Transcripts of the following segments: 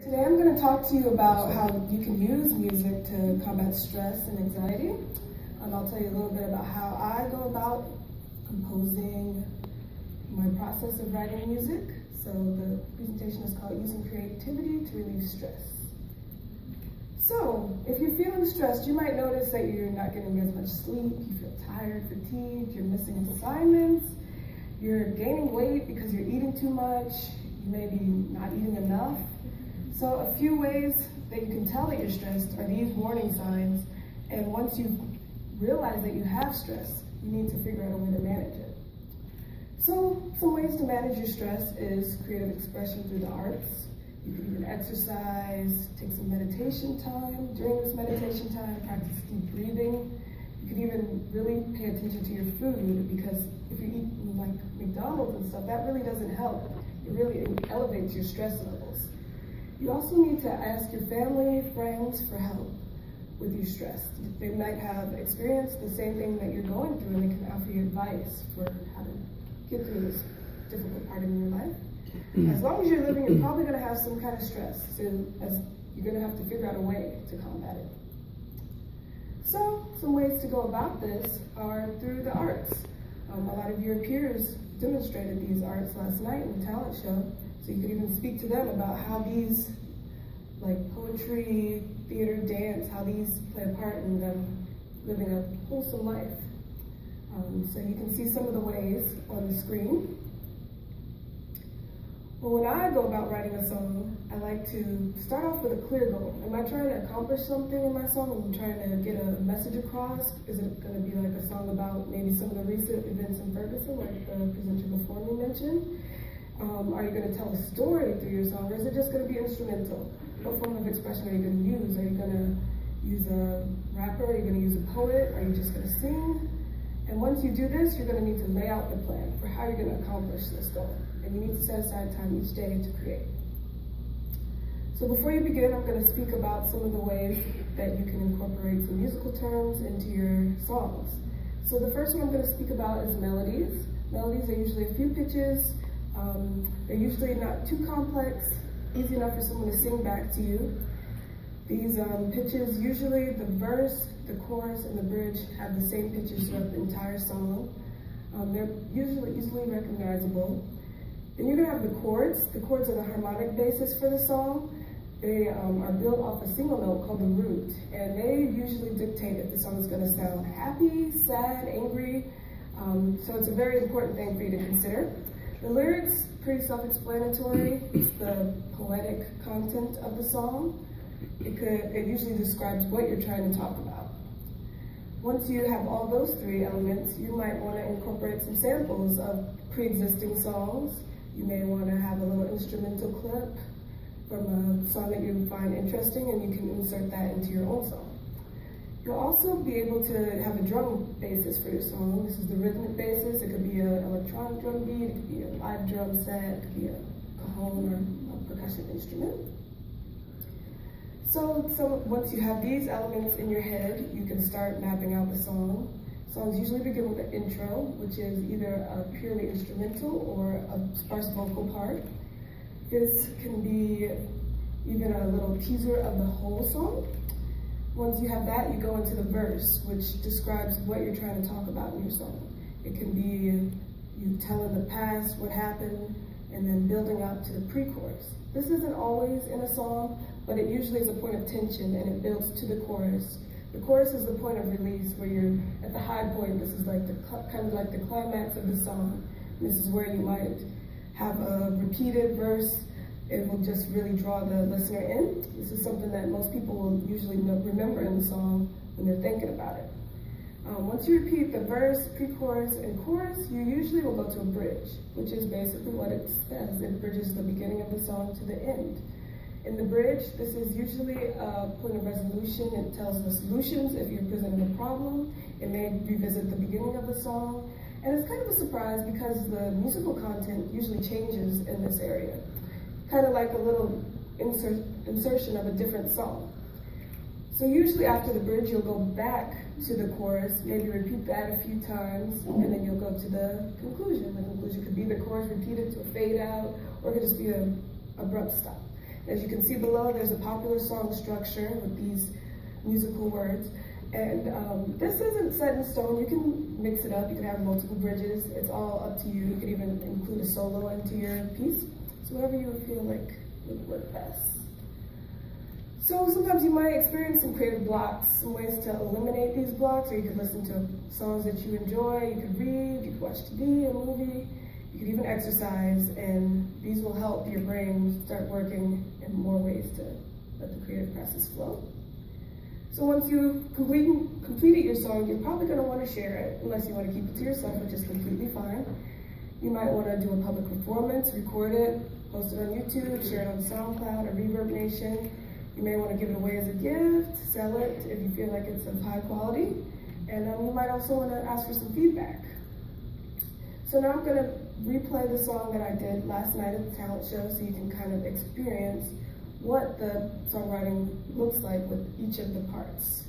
Today I'm going to talk to you about how you can use music to combat stress and anxiety. I'll tell you a little bit about how I go about composing my process of writing music. So the presentation is called Using Creativity to Relieve Stress. So if you're feeling stressed, you might notice that you're not getting as much sleep, you feel tired, fatigued, you're missing assignments, you're gaining weight because you're eating too much, you may be not eating enough. So a few ways that you can tell that you're stressed are these warning signs. And once you realize that you have stress, you need to figure out a way to manage it. So some ways to manage your stress is creative expression through the arts. You can even exercise, take some meditation time. During this meditation time, practice deep breathing. You can even really pay attention to your food, because if you eat like McDonald's and stuff, that really doesn't help. It really elevates your stress levels. You also need to ask your family, friends for help with your stress. They might have experienced the same thing that you're going through, and they can offer you advice for how to get through this difficult part in your life. As long as you're living, you're probably going to have some kind of stress, so you're going to have to figure out a way to combat it. So some ways to go about this are through the arts. A lot of your peers demonstrated these arts last night in the talent show. So you could even speak to them about how these, like poetry, theater, dance, how these play a part in them living a wholesome life. So you can see some of the ways on the screen. Well, when I go about writing a song, I like to start off with a clear goal. Am I trying to accomplish something in my song? Am I trying to get a message across? Is it going to be like a song about maybe some of the recent events in Ferguson, like the presenter before me mentioned? Are you going to tell a story through your song, or is it just going to be instrumental? What form of expression are you going to use? Are you going to use a rapper? Are you going to use a poet? Are you just going to sing? And once you do this, you're going to need to lay out the plan for how you're going to accomplish this goal. And you need to set aside time each day to create. So before you begin, I'm going to speak about some of the ways that you can incorporate some musical terms into your songs. So the first one I'm going to speak about is melodies. Melodies are usually a few pitches. They're usually not too complex, easy enough for someone to sing back to you. These pitches, usually the verse, the chorus, and the bridge have the same pitches throughout the entire song. They're usually easily recognizable. Then you're going to have the chords. The chords are the harmonic basis for the song. They are built off a single note called the root, and they usually dictate if the song is going to sound happy, sad, angry. So it's a very important thing for you to consider. The lyrics, pretty self-explanatory. It's the poetic content of the song. It usually describes what you're trying to talk about. Once you have all those three elements, you might want to incorporate some samples of pre-existing songs. You may want to have a little instrumental clip from a song that you find interesting, and you can insert that into your own song. You'll also be able to have a drum basis for your song. This is the rhythmic basis. It could be an electronic drum beat, it could be a live drum set, it could be a cajon or a percussion instrument. So once you have these elements in your head, you can start mapping out the song. Songs usually begin with an intro, which is either a purely instrumental or a sparse vocal part. This can be even a little teaser of the whole song. Once you have that, you go into the verse, which describes what you're trying to talk about in your song. It can be you telling the past, what happened, and then building up to the pre-chorus. This isn't always in a song, but it usually is a point of tension, and it builds to the chorus. The chorus is the point of release, where you're at the high point. This is like kind of like the climax of the song. This is where you might have a repeated verse. It will just really draw the listener in. This is something that most people will usually remember in the song when they're thinking about it. Once you repeat the verse, pre-chorus, and chorus, you usually will go to a bridge, which is basically what it says. It bridges the beginning of the song to the end. In the bridge, this is usually a point of resolution. It tells the solutions if you're presenting a problem. It may revisit the beginning of the song. And it's kind of a surprise because the musical content usually changes in this area. Kind of like a little insertion of a different song. So usually after the bridge, you'll go back to the chorus, maybe repeat that a few times, and then you'll go to the conclusion. The conclusion could be the chorus repeated to a fade out, or it could just be an abrupt stop. As you can see below, there's a popular song structure with these musical words. And this isn't set in stone. You can mix it up. You can have multiple bridges. It's all up to you. You could even include a solo into your piece. So whatever you feel like would work best. So sometimes you might experience some creative blocks, some ways to eliminate these blocks, or you could listen to songs that you enjoy, you could read, you could watch TV, a movie, you could even exercise, and these will help your brain start working in more ways to let the creative process flow. So once you've completed your song, you're probably going to want to share it, unless you want to keep it to yourself, which is completely fine. You might want to do a public performance, record it, post it on YouTube, share it on SoundCloud or Reverb Nation. You may want to give it away as a gift, sell it if you feel like it's of high quality, and you might also want to ask for some feedback. So now I'm going to replay the song that I did last night at the talent show so you can kind of experience what the songwriting looks like with each of the parts.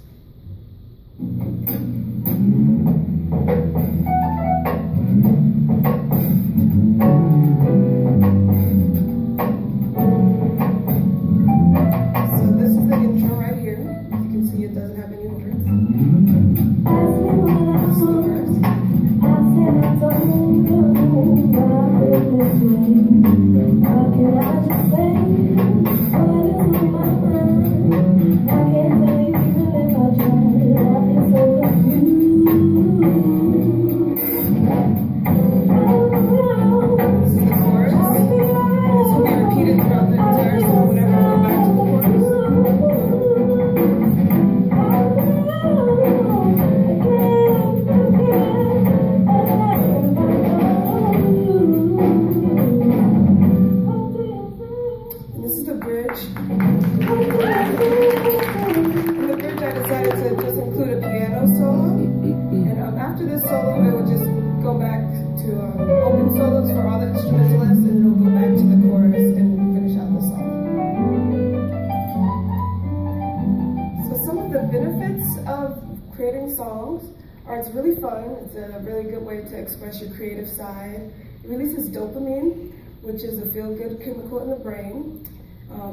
It's really fun. It's a really good way to express your creative side. It releases dopamine, which is a feel-good chemical in the brain.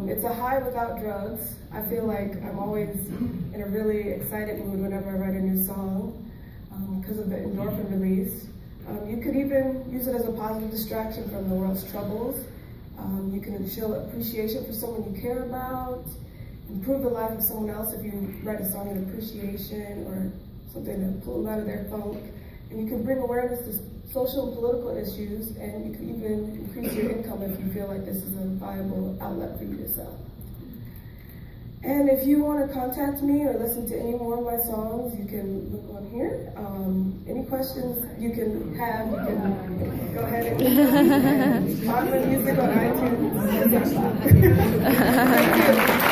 It's a high without drugs. I feel like I'm always in a really excited mood whenever I write a new song because of the endorphin release. You could even use it as a positive distraction from the world's troubles. You can show appreciation for someone you care about, improve the life of someone else if you write a song in appreciation or something to pull them out of their funk. And you can bring awareness to social and political issues, and you can even increase your income if you feel like this is a viable outlet for you to sell. And if you want to contact me or listen to any more of my songs, you can look on here. Any questions you can have, you can go ahead and find my music on iTunes. Thank you.